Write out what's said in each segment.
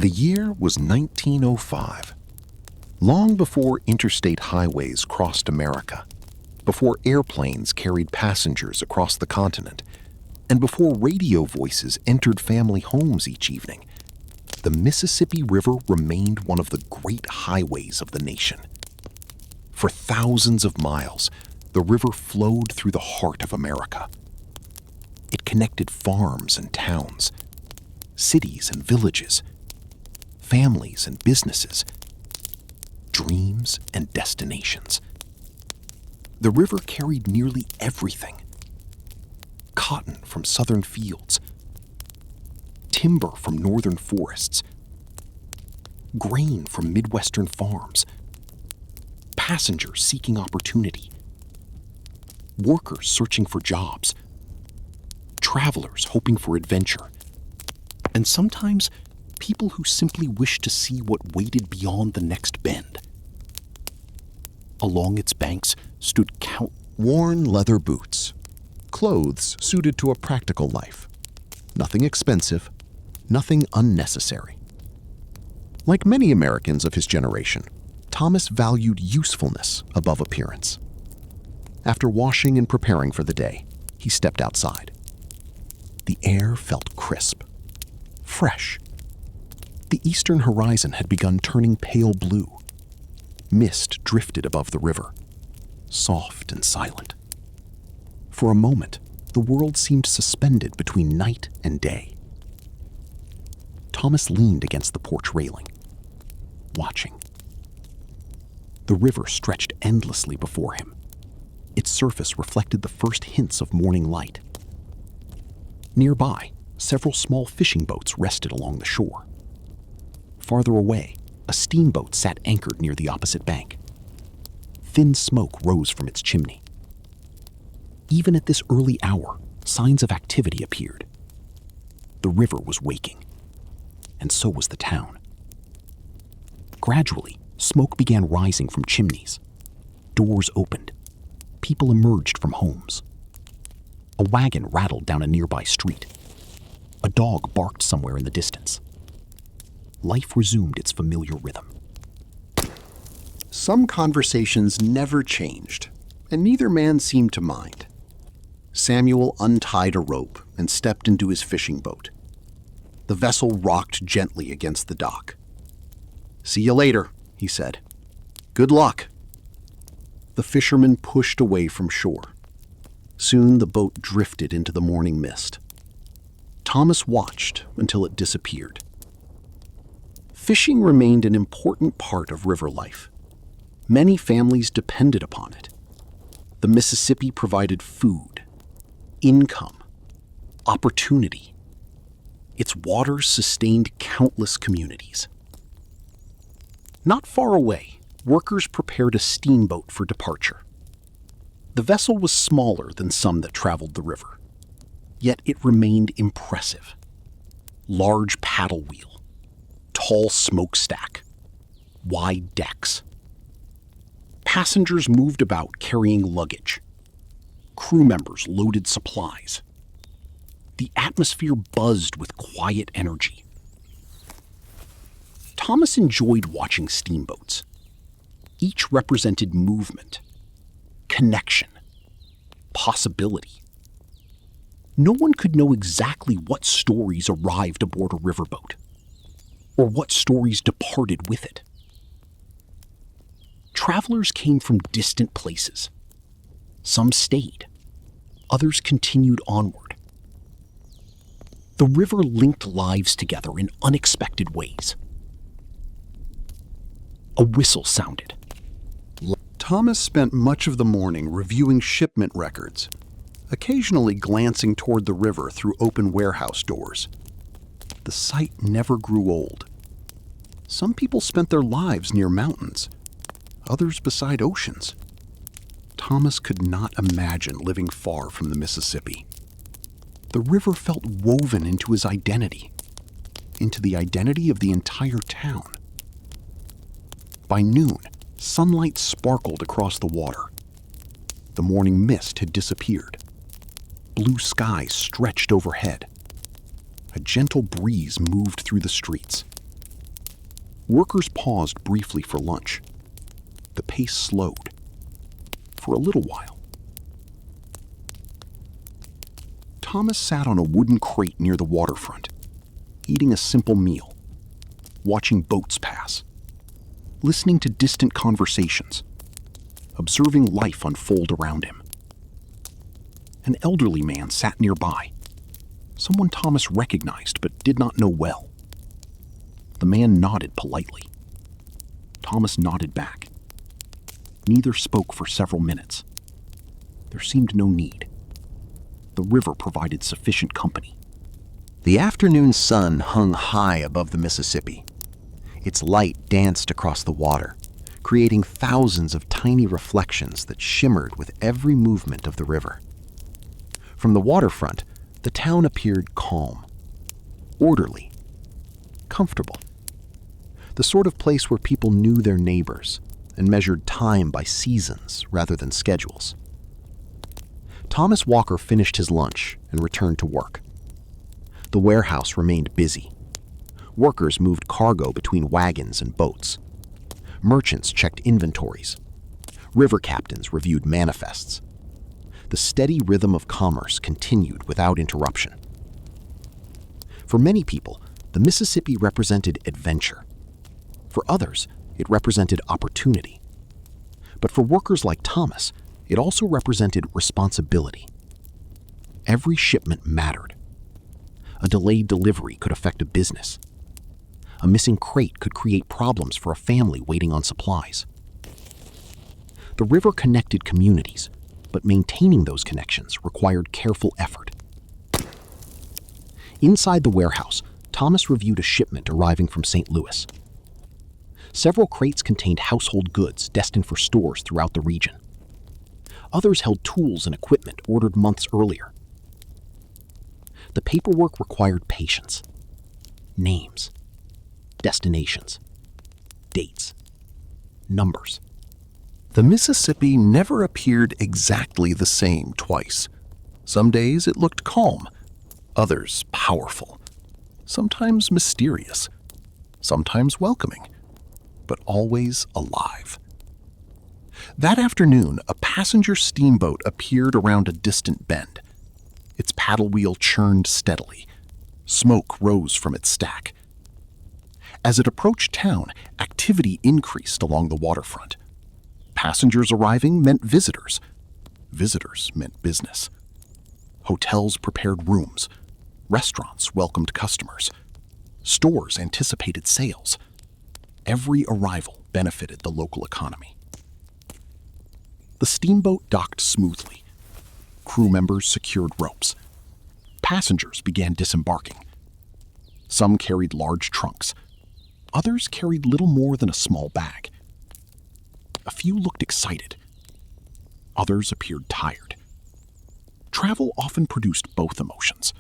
The year was 1905. Long before interstate highways crossed America, before airplanes carried passengers across the continent, and before radio voices entered family homes each evening, the Mississippi River remained one of the great highways of the nation. For thousands of miles, the river flowed through the heart of America. It connected farms and towns, cities and villages, families and businesses, dreams and destinations. The river carried nearly everything: cotton from southern fields, timber from northern forests, grain from Midwestern farms, passengers seeking opportunity, workers searching for jobs, travelers hoping for adventure, and sometimes people who simply wished to see what waited beyond the next bend. Along its banks stood worn leather boots, clothes suited to a practical life. Nothing expensive, nothing unnecessary. Like many Americans of his generation, Thomas valued usefulness above appearance. After washing and preparing for the day, he stepped outside. The air felt crisp, fresh. The eastern horizon had begun turning pale blue. Mist drifted above the river, soft and silent. For a moment, the world seemed suspended between night and day. Thomas leaned against the porch railing, watching. The river stretched endlessly before him. Its surface reflected the first hints of morning light. Nearby, several small fishing boats rested along the shore. Farther away, a steamboat sat anchored near the opposite bank. Thin smoke rose from its chimney. Even at this early hour, signs of activity appeared. The river was waking, and so was the town. Gradually, smoke began rising from chimneys. Doors opened. People emerged from homes. A wagon rattled down a nearby street. A dog barked somewhere in the distance. Life resumed its familiar rhythm. Some conversations never changed, and neither man seemed to mind. Samuel untied a rope and stepped into his fishing boat. The vessel rocked gently against the dock. "See you later," he said. "Good luck." The fisherman pushed away from shore. Soon the boat drifted into the morning mist. Thomas watched until it disappeared. Fishing remained an important part of river life. Many families depended upon it. The Mississippi provided food, income, opportunity. Its waters sustained countless communities. Not far away, workers prepared a steamboat for departure. The vessel was smaller than some that traveled the river, yet it remained impressive. Large paddle wheel, tall smokestack, wide decks. Passengers moved about carrying luggage. Crew members loaded supplies. The atmosphere buzzed with quiet energy. Thomas enjoyed watching steamboats. Each represented movement, connection, possibility. No one could know exactly what stories arrived aboard a riverboat, or what stories departed with it. Travelers came from distant places. Some stayed, others continued onward. The river linked lives together in unexpected ways. A whistle sounded. Thomas spent much of the morning reviewing shipment records, occasionally glancing toward the river through open warehouse doors. The sight never grew old. Some people spent their lives near mountains, others beside oceans. Thomas could not imagine living far from the Mississippi. The river felt woven into his identity, into the identity of the entire town. By noon, sunlight sparkled across the water. The morning mist had disappeared. Blue skies stretched overhead. A gentle breeze moved through the streets. Workers paused briefly for lunch. The pace slowed. For a little while. Thomas sat on a wooden crate near the waterfront, eating a simple meal, watching boats pass, listening to distant conversations, observing life unfold around him. An elderly man sat nearby, someone Thomas recognized but did not know well. The man nodded politely. Thomas nodded back. Neither spoke for several minutes. There seemed no need. The river provided sufficient company. The afternoon sun hung high above the Mississippi. Its light danced across the water, creating thousands of tiny reflections that shimmered with every movement of the river. From the waterfront, the town appeared calm, orderly, comfortable. The sort of place where people knew their neighbors and measured time by seasons rather than schedules. Thomas Walker finished his lunch and returned to work. The warehouse remained busy. Workers moved cargo between wagons and boats. Merchants checked inventories. River captains reviewed manifests. The steady rhythm of commerce continued without interruption. For many people, the Mississippi represented adventure. For others, it represented opportunity. But for workers like Thomas, it also represented responsibility. Every shipment mattered. A delayed delivery could affect a business. A missing crate could create problems for a family waiting on supplies. The river connected communities, but maintaining those connections required careful effort. Inside the warehouse, Thomas reviewed a shipment arriving from St. Louis. Several crates contained household goods destined for stores throughout the region. Others held tools and equipment ordered months earlier. The paperwork required patience. Names, destinations, dates, numbers. The Mississippi never appeared exactly the same twice. Some days it looked calm, others powerful, sometimes mysterious, sometimes welcoming, but always alive. That afternoon, a passenger steamboat appeared around a distant bend. Its paddle wheel churned steadily. Smoke rose from its stack. As it approached town, activity increased along the waterfront. Passengers arriving meant visitors. Visitors meant business. Hotels prepared rooms. Restaurants welcomed customers. Stores anticipated sales. Every arrival benefited the local economy. The steamboat docked smoothly. Crew members secured ropes. Passengers began disembarking. Some carried large trunks. Others carried little more than a small bag. A few looked excited. Others appeared tired. Travel often produced both emotions.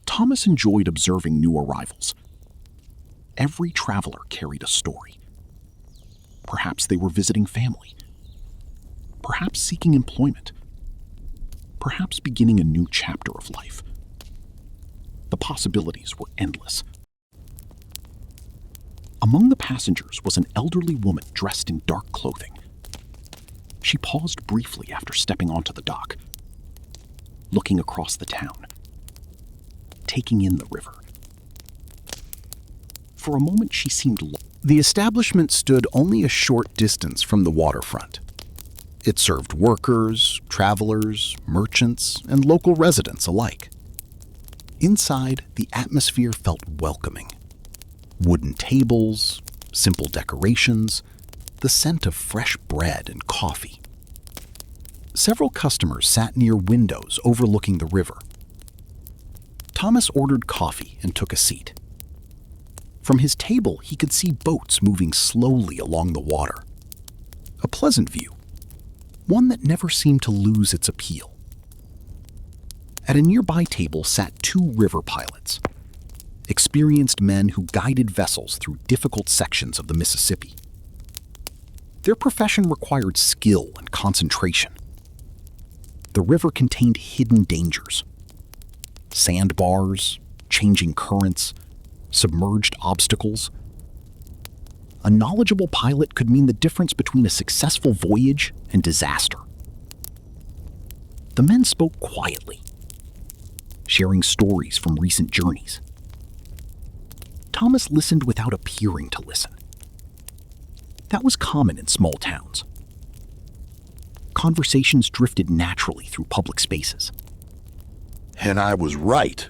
Thomas enjoyed observing new arrivals. Every traveler carried a story. Perhaps they were visiting family. Perhaps seeking employment. Perhaps beginning a new chapter of life. The possibilities were endless. Among the passengers was an elderly woman dressed in dark clothing. She paused briefly after stepping onto the dock, looking across the town, taking in the river. For a moment, she seemed lost. The establishment stood only a short distance from the waterfront. It served workers, travelers, merchants, and local residents alike. Inside, the atmosphere felt welcoming. Wooden tables, simple decorations, the scent of fresh bread and coffee. Several customers sat near windows overlooking the river. Thomas ordered coffee and took a seat. From his table, he could see boats moving slowly along the water. A pleasant view, one that never seemed to lose its appeal. At a nearby table sat two river pilots, experienced men who guided vessels through difficult sections of the Mississippi. Their profession required skill and concentration. The river contained hidden dangers. Sandbars, changing currents, submerged obstacles. A knowledgeable pilot could mean the difference between a successful voyage and disaster. The men spoke quietly, sharing stories from recent journeys. Thomas listened without appearing to listen. That was common in small towns. Conversations drifted naturally through public spaces. And I was right,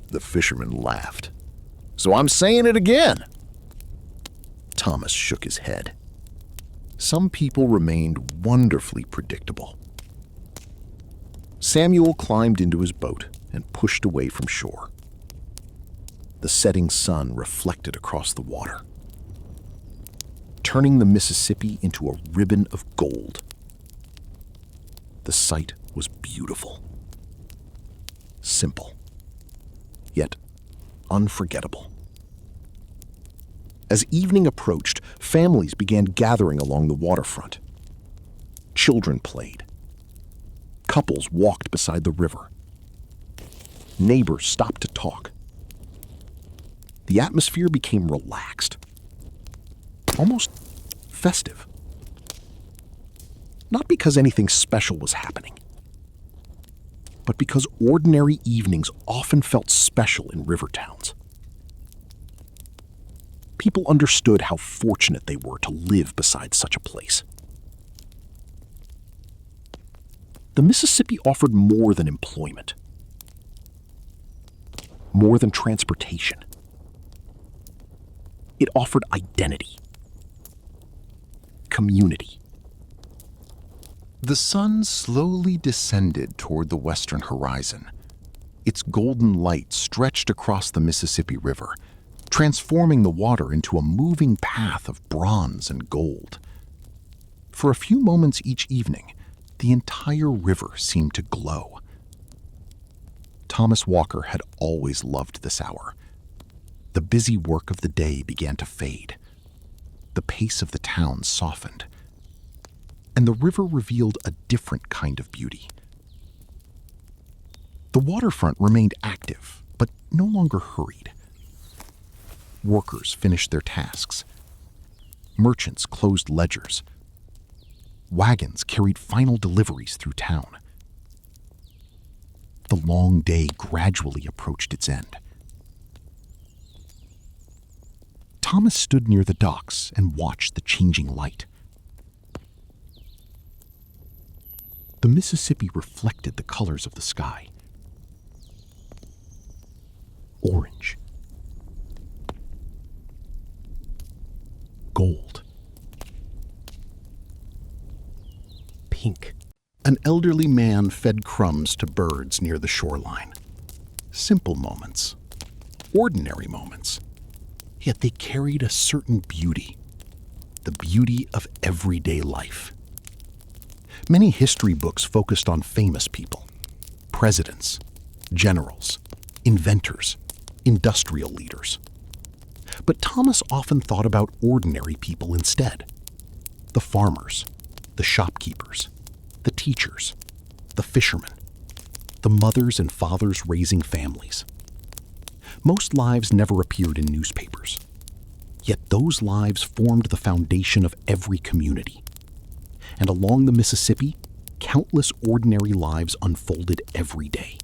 the fisherman laughed. So I'm saying it again. Thomas shook his head. Some people remained wonderfully predictable. Samuel climbed into his boat and pushed away from shore. The setting sun reflected across the water, turning the Mississippi into a ribbon of gold. The sight was beautiful, simple, yet unforgettable. As evening approached, families began gathering along the waterfront. Children played. Couples walked beside the river. Neighbors stopped to talk. The atmosphere became relaxed, almost festive. Not because anything special was happening, but because ordinary evenings often felt special in river towns. People understood how fortunate they were to live beside such a place. The Mississippi offered more than employment, more than transportation. It offered identity, community. The sun slowly descended toward the western horizon. Its golden light stretched across the Mississippi River, transforming the water into a moving path of bronze and gold. For a few moments each evening, the entire river seemed to glow. Thomas Walker had always loved this hour. The busy work of the day began to fade. The pace of the town softened, and the river revealed a different kind of beauty. The waterfront remained active, but no longer hurried. Workers finished their tasks. Merchants closed ledgers. Wagons carried final deliveries through town. The long day gradually approached its end. Thomas stood near the docks and watched the changing light. The Mississippi reflected the colors of the sky. Orange, gold, pink. An elderly man fed crumbs to birds near the shoreline. Simple moments, ordinary moments. Yet they carried a certain beauty, the beauty of everyday life. Many history books focused on famous people, presidents, generals, inventors, industrial leaders. But Thomas often thought about ordinary people instead. The farmers, the shopkeepers, the teachers, the fishermen, the mothers and fathers raising families. Most lives never appeared in newspapers, yet those lives formed the foundation of every community. And along the Mississippi, countless ordinary lives unfolded every day.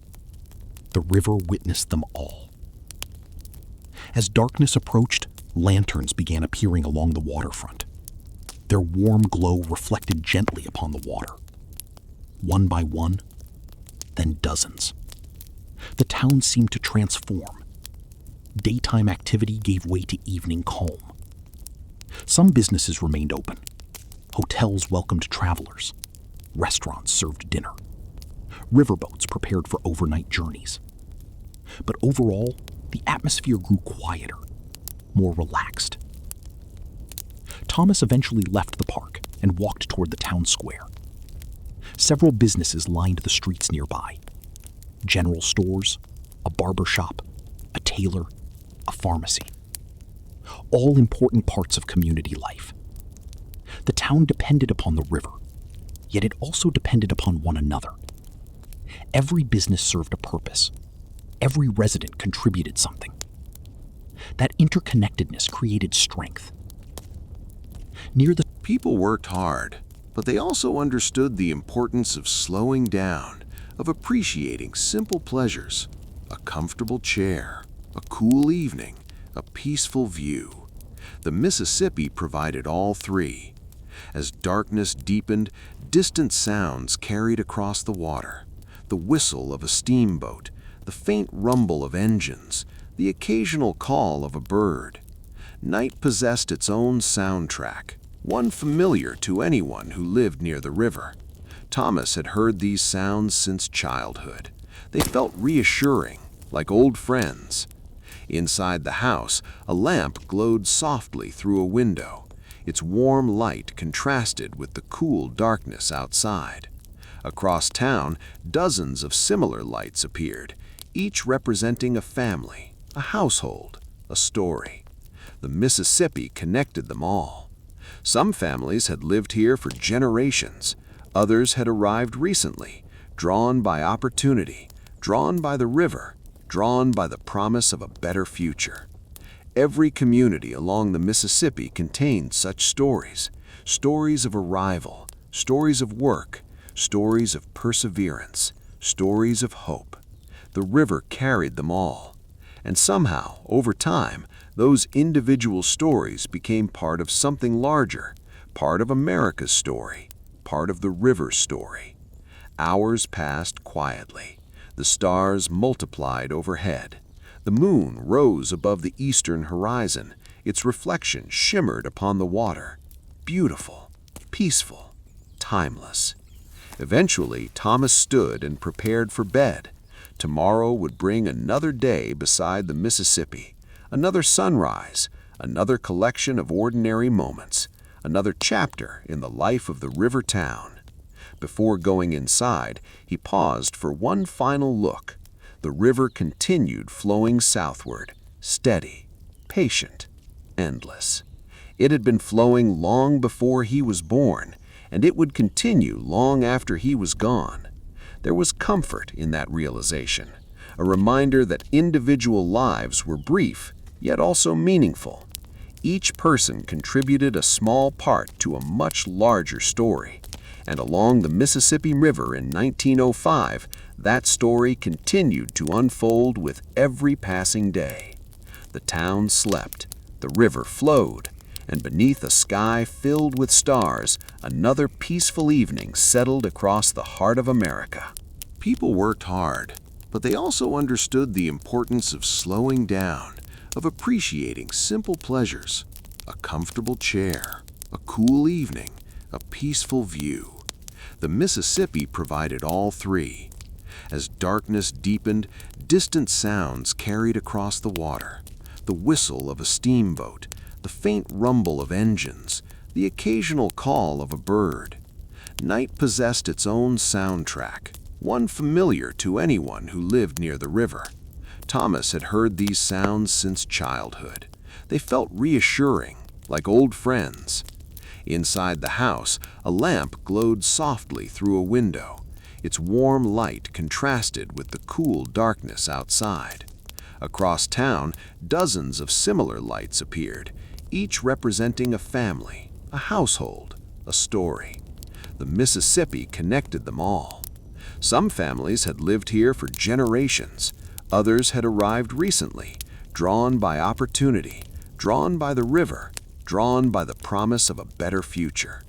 The river witnessed them all. As darkness approached, lanterns began appearing along the waterfront. Their warm glow reflected gently upon the water. One by one, then dozens. The town seemed to transform. Daytime activity gave way to evening calm. Some businesses remained open. Hotels welcomed travelers. Restaurants served dinner. Riverboats prepared for overnight journeys. But overall, the atmosphere grew quieter, more relaxed. Thomas eventually left the park and walked toward the town square. Several businesses lined the streets nearby. General stores, a barber shop, a tailor, a pharmacy. All important parts of community life. The town depended upon the river, yet it also depended upon one another. Every business served a purpose. Every resident contributed something. That interconnectedness created strength. Near the People worked hard, but they also understood the importance of slowing down, of appreciating simple pleasures, a comfortable chair, a cool evening, a peaceful view. The Mississippi provided all three. As darkness deepened, distant sounds carried across the water. The whistle of a steamboat, the faint rumble of engines, the occasional call of a bird. Night possessed its own soundtrack, one familiar to anyone who lived near the river. Thomas had heard these sounds since childhood. They felt reassuring, like old friends. Inside the house, a lamp glowed softly through a window. Its warm light contrasted with the cool darkness outside. Across town, dozens of similar lights appeared, each representing a family, a household, a story. The Mississippi connected them all. Some families had lived here for generations. Others had arrived recently, drawn by opportunity, drawn by the river, drawn by the promise of a better future. Every community along the Mississippi contained such stories, stories of arrival, stories of work, stories of perseverance, stories of hope. The river carried them all. And somehow, over time, those individual stories became part of something larger, part of America's story, part of the river's story. Hours passed quietly. The stars multiplied overhead. The moon rose above the eastern horizon. Its reflection shimmered upon the water. Beautiful, peaceful, timeless. Eventually, Thomas stood and prepared for bed. Tomorrow would bring another day beside the Mississippi, another sunrise, another collection of ordinary moments, another chapter in the life of the river town. Before going inside, he paused for one final look. The river continued flowing southward, steady, patient, endless. It had been flowing long before he was born, and it would continue long after he was gone. There was comfort in that realization, a reminder that individual lives were brief, yet also meaningful. Each person contributed a small part to a much larger story, and along the Mississippi River in 1905, that story continued to unfold with every passing day. The town slept, the river flowed, and beneath a sky filled with stars, another peaceful evening settled across the heart of America. People worked hard, but they also understood the importance of slowing down, of appreciating simple pleasures, a comfortable chair, a cool evening, a peaceful view. The Mississippi provided all three. As darkness deepened, distant sounds carried across the water. The whistle of a steamboat, the faint rumble of engines, the occasional call of a bird. Night possessed its own soundtrack, one familiar to anyone who lived near the river. Thomas had heard these sounds since childhood. They felt reassuring, like old friends. Inside the house, a lamp glowed softly through a window. Its warm light contrasted with the cool darkness outside. Across town, dozens of similar lights appeared, each representing a family, a household, a story. The Mississippi connected them all. Some families had lived here for generations. Others had arrived recently, drawn by opportunity, drawn by the river, drawn by the promise of a better future.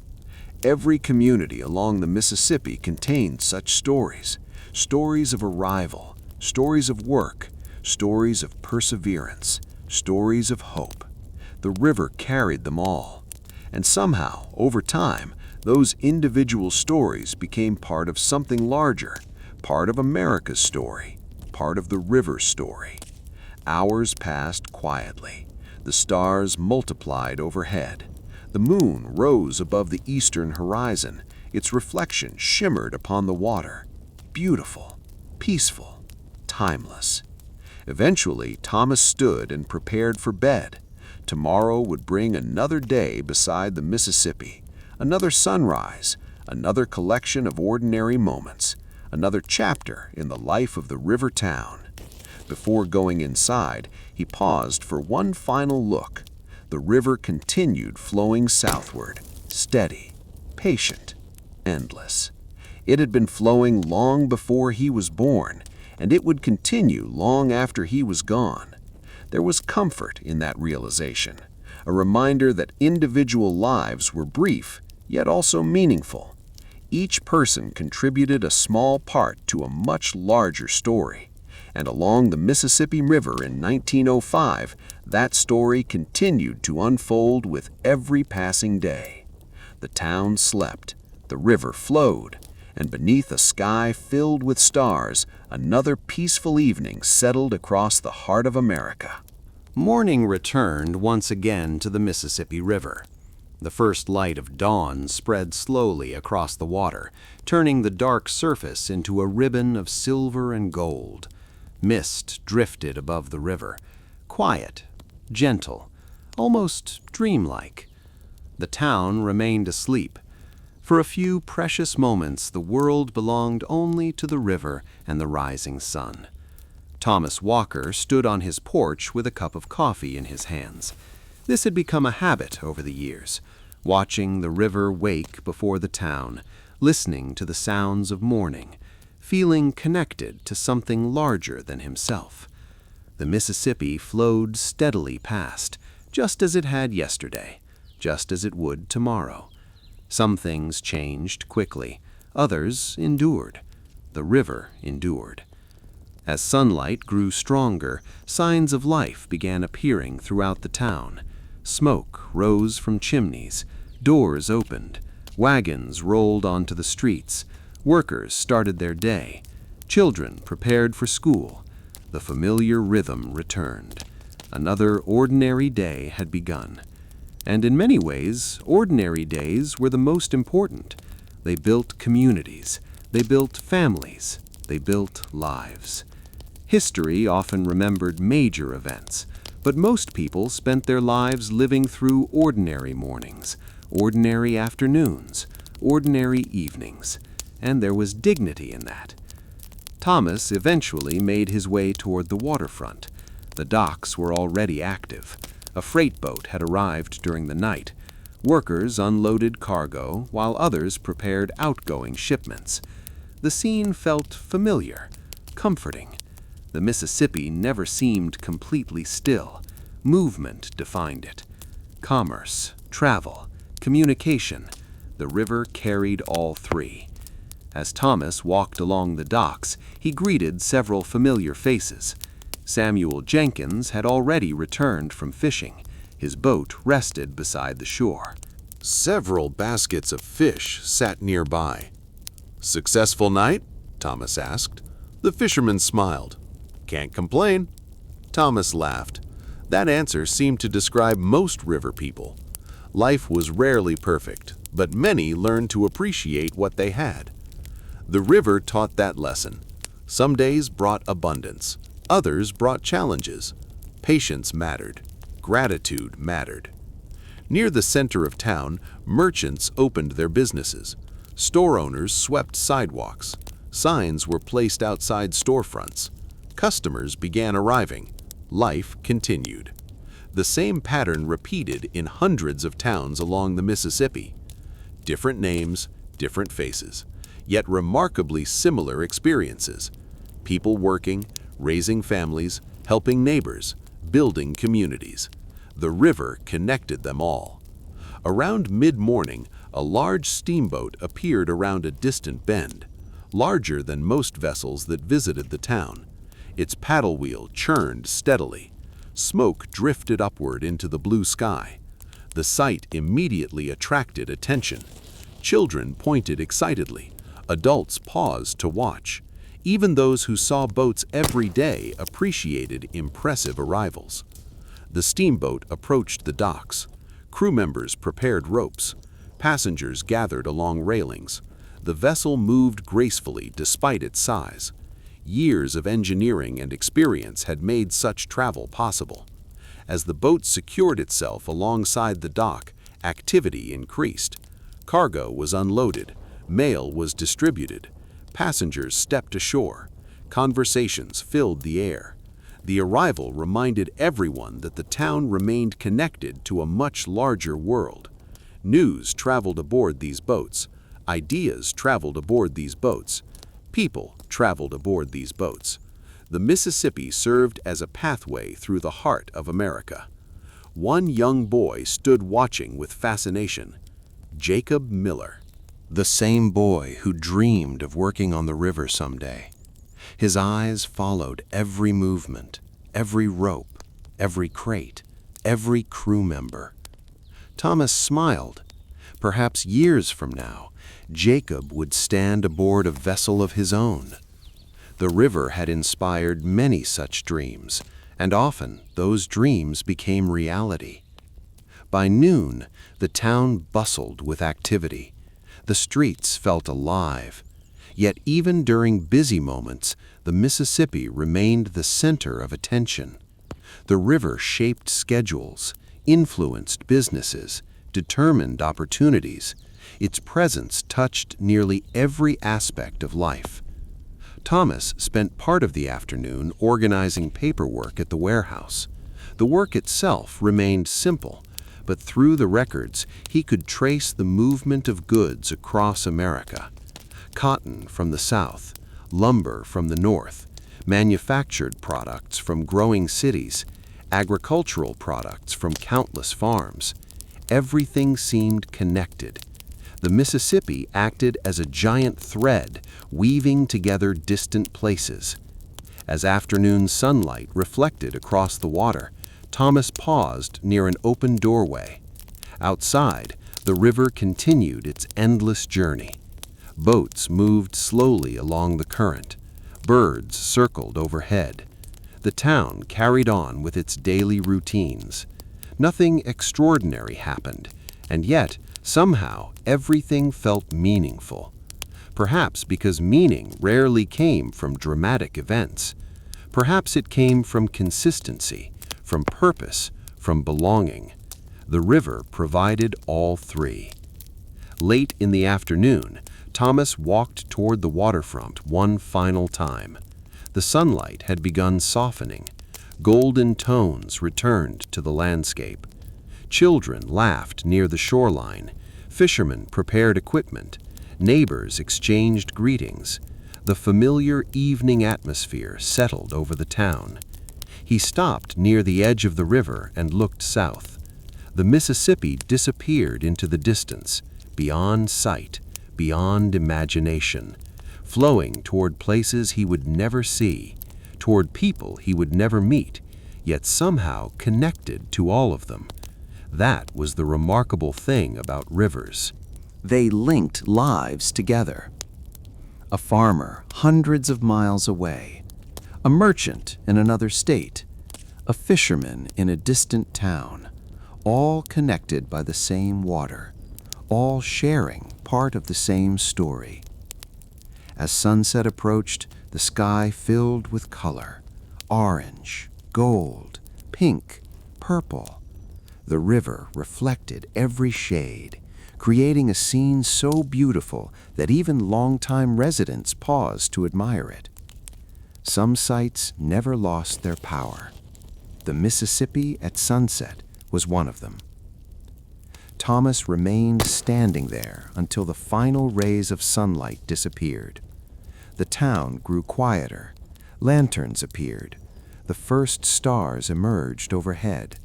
Every community along the Mississippi contained such stories, stories of arrival, stories of work, stories of perseverance, stories of hope. The river carried them all. And somehow, over time, those individual stories became part of something larger, part of America's story, part of the river's story. Hours passed quietly. The stars multiplied overhead. The moon rose above the eastern horizon. Its reflection shimmered upon the water. Beautiful, peaceful, timeless. Eventually, Thomas stood and prepared for bed. Tomorrow would bring another day beside the Mississippi, another sunrise, another collection of ordinary moments, another chapter in the life of the river town. Before going inside, he paused for one final look. The river continued flowing southward, steady, patient, endless. It had been flowing long before he was born, and it would continue long after he was gone. There was comfort in that realization, a reminder that individual lives were brief, yet also meaningful. Each person contributed a small part to a much larger story, and along the Mississippi River in 1905, that story continued to unfold with every passing day. The town slept, the river flowed, and beneath a sky filled with stars, another peaceful evening settled across the heart of America. Morning returned once again to the Mississippi River. The first light of dawn spread slowly across the water, turning the dark surface into a ribbon of silver and gold. Mist drifted above the river, quiet, gentle, almost dreamlike. The town remained asleep. For a few precious moments, the world belonged only to the river and the rising sun. Thomas Walker stood on his porch with a cup of coffee in his hands. This had become a habit over the years, watching the river wake before the town, listening to the sounds of morning, feeling connected to something larger than himself. The Mississippi flowed steadily past, just as it had yesterday, just as it would tomorrow. Some things changed quickly, others endured. The river endured. As sunlight grew stronger, signs of life began appearing throughout the town. Smoke rose from chimneys, doors opened, wagons rolled onto the streets, workers started their day, children prepared for school. The familiar rhythm returned. Another ordinary day had begun. And in many ways, ordinary days were the most important. They built communities, they built families, they built lives. History often remembered major events, but most people spent their lives living through ordinary mornings, ordinary afternoons, ordinary evenings, and there was dignity in that. Thomas eventually made his way toward the waterfront. The docks were already active. A freight boat had arrived during the night. Workers unloaded cargo while others prepared outgoing shipments. The scene felt familiar, comforting. The Mississippi never seemed completely still. Movement defined it. Commerce, travel, communication. The river carried all three. As Thomas walked along the docks, he greeted several familiar faces. Samuel Jenkins had already returned from fishing. His boat rested beside the shore. Several baskets of fish sat nearby. "Successful night?" Thomas asked. The fisherman smiled. "Can't complain." Thomas laughed. That answer seemed to describe most river people. Life was rarely perfect, but many learned to appreciate what they had. The river taught that lesson. Some days brought abundance. Others brought challenges. Patience mattered. Gratitude mattered. Near the center of town, merchants opened their businesses. Store owners swept sidewalks. Signs were placed outside storefronts. Customers began arriving. Life continued. The same pattern repeated in hundreds of towns along the Mississippi. Different names, different faces, yet remarkably similar experiences. People working, raising families, helping neighbors, building communities. The river connected them all. Around mid-morning, a large steamboat appeared around a distant bend, larger than most vessels that visited the town. Its paddle wheel churned steadily. Smoke drifted upward into the blue sky. The sight immediately attracted attention. Children pointed excitedly. Adults paused to watch. Even those who saw boats every day appreciated impressive arrivals. The steamboat approached the docks. Crew members prepared ropes. Passengers gathered along railings. The vessel moved gracefully despite its size. Years of engineering and experience had made such travel possible. As the boat secured itself alongside the dock, activity increased. Cargo was unloaded. Mail was distributed. Passengers stepped ashore. Conversations filled the air. The arrival reminded everyone that the town remained connected to a much larger world. News traveled aboard these boats. Ideas traveled aboard these boats. People traveled aboard these boats. The Mississippi served as a pathway through the heart of America. One young boy stood watching with fascination. Jacob Miller. The same boy who dreamed of working on the river someday. His eyes followed every movement, every rope, every crate, every crew member. Thomas smiled. Perhaps years from now, Jacob would stand aboard a vessel of his own. The river had inspired many such dreams, and often those dreams became reality. By noon, the town bustled with activity. The streets felt alive. Yet even during busy moments, the Mississippi remained the center of attention. The river shaped schedules, influenced businesses, determined opportunities. Its presence touched nearly every aspect of life. Thomas spent part of the afternoon organizing paperwork at the warehouse. The work itself remained simple, but through the records he could trace the movement of goods across America. Cotton from the south, lumber from the north, manufactured products from growing cities, agricultural products from countless farms. Everything seemed connected. The Mississippi acted as a giant thread, weaving together distant places. As afternoon sunlight reflected across the water, Thomas paused near an open doorway. Outside, the river continued its endless journey. Boats moved slowly along the current. Birds circled overhead. The town carried on with its daily routines. Nothing extraordinary happened, and yet, somehow, everything felt meaningful. Perhaps because meaning rarely came from dramatic events. Perhaps it came from consistency, from purpose, from belonging. The river provided all three. Late in the afternoon, Thomas walked toward the waterfront one final time. The sunlight had begun softening. Golden tones returned to the landscape. Children laughed near the shoreline. Fishermen prepared equipment. Neighbors exchanged greetings. The familiar evening atmosphere settled over the town. He stopped near the edge of the river and looked south. The Mississippi disappeared into the distance, beyond sight, beyond imagination, flowing toward places he would never see, toward people he would never meet, yet somehow connected to all of them. That was the remarkable thing about rivers. They linked lives together. A farmer hundreds of miles away, a merchant in another state, a fisherman in a distant town, all connected by the same water, all sharing part of the same story. As sunset approached, the sky filled with color: orange, gold, pink, purple. The river reflected every shade, creating a scene so beautiful that even longtime residents paused to admire it. Some sights never lost their power. The Mississippi at sunset was one of them. Thomas remained standing there until the final rays of sunlight disappeared. The town grew quieter. Lanterns appeared. The first stars emerged overhead.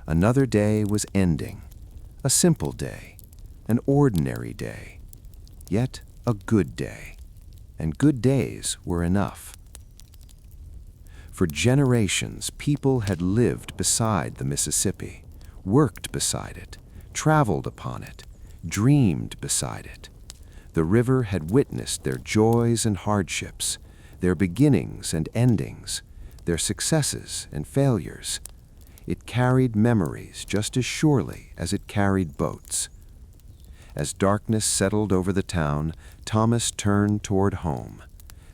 Another day was ending. A simple day. An ordinary day. Yet a good day. And good days were enough. For generations, people had lived beside the Mississippi, worked beside it, traveled upon it, dreamed beside it. The river had witnessed their joys and hardships, their beginnings and endings, their successes and failures. It carried memories just as surely as it carried boats. As darkness settled over the town, Thomas turned toward home.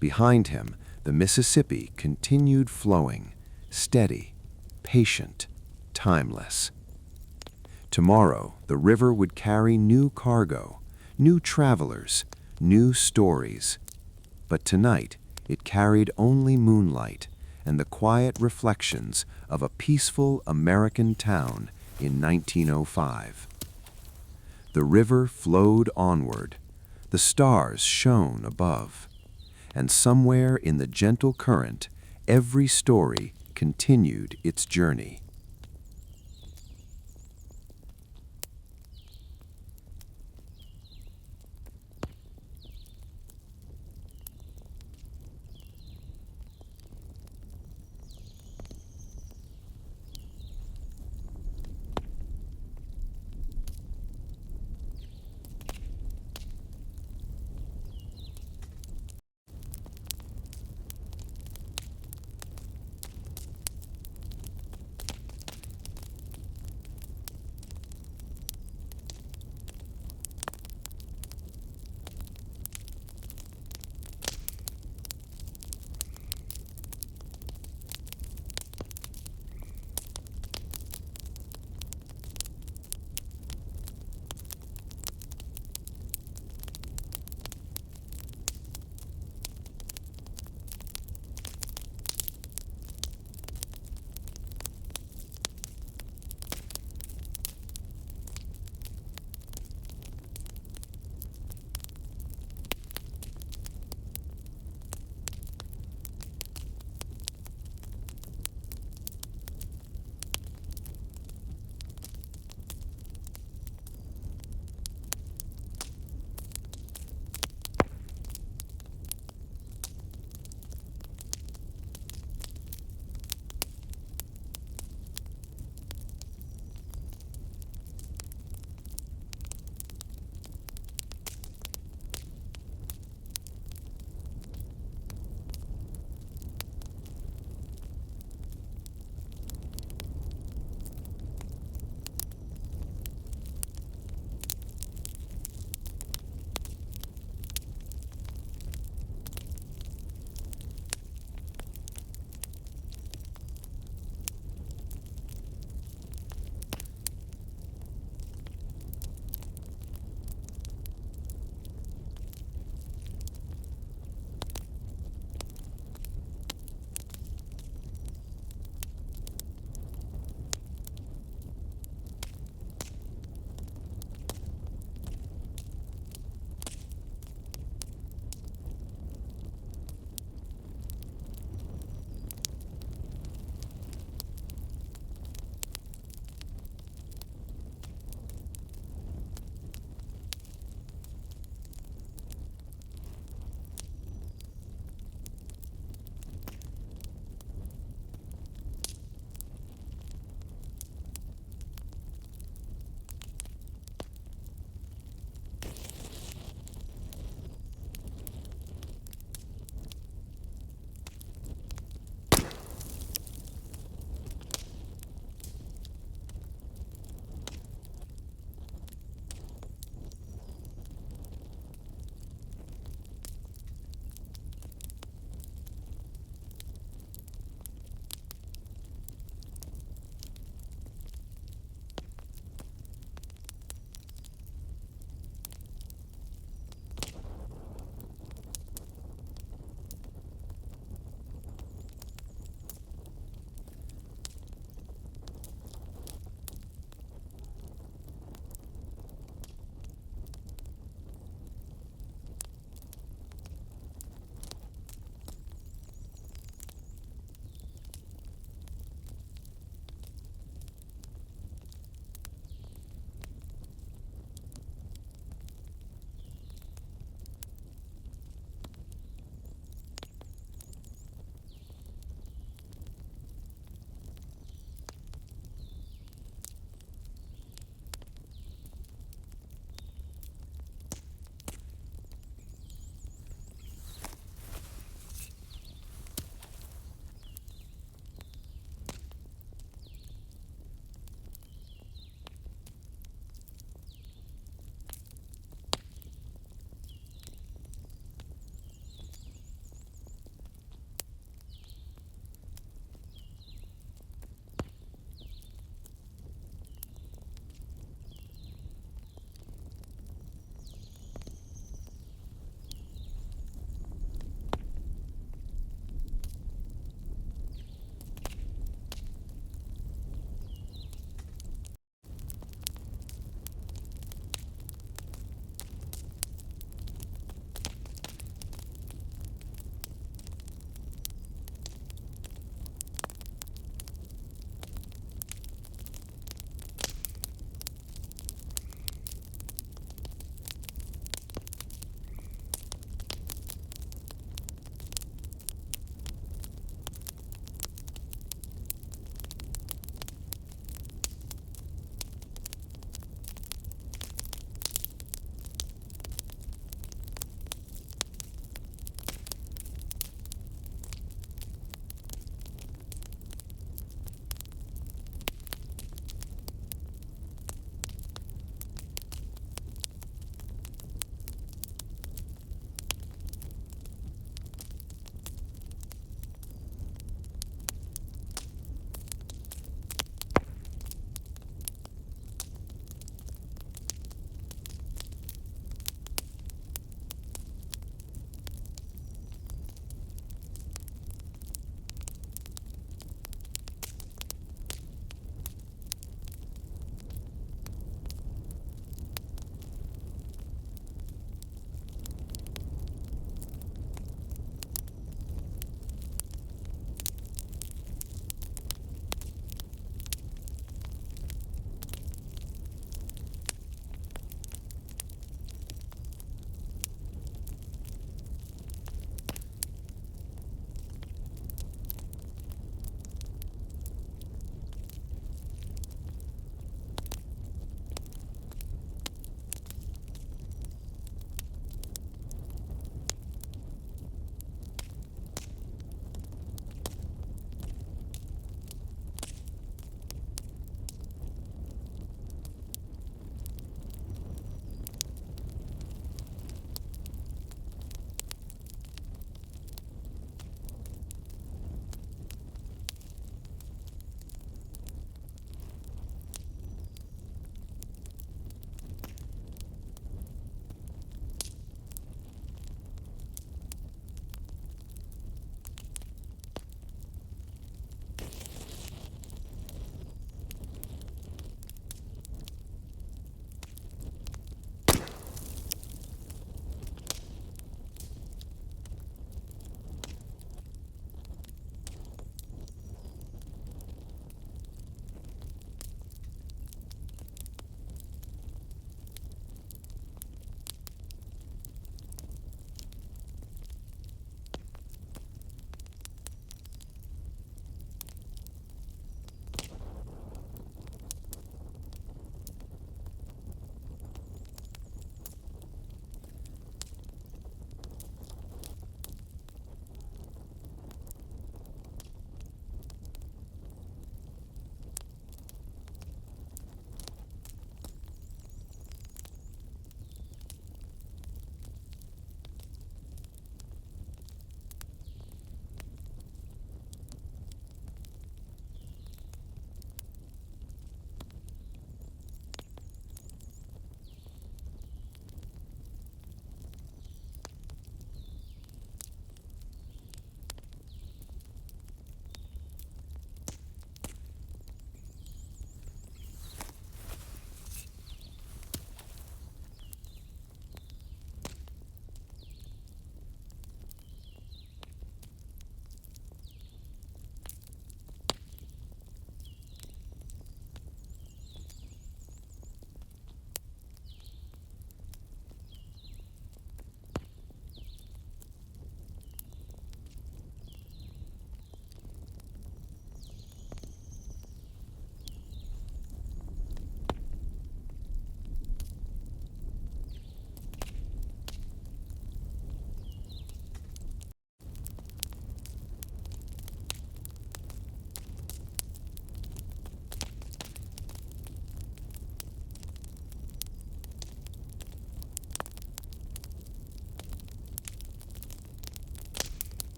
Behind him, the Mississippi continued flowing, steady, patient, timeless. Tomorrow, the river would carry new cargo, new travelers, new stories. But tonight, it carried only moonlight, and the quiet reflections of a peaceful American town in 1905. The river flowed onward, the stars shone above, and somewhere in the gentle current, every story continued its journey.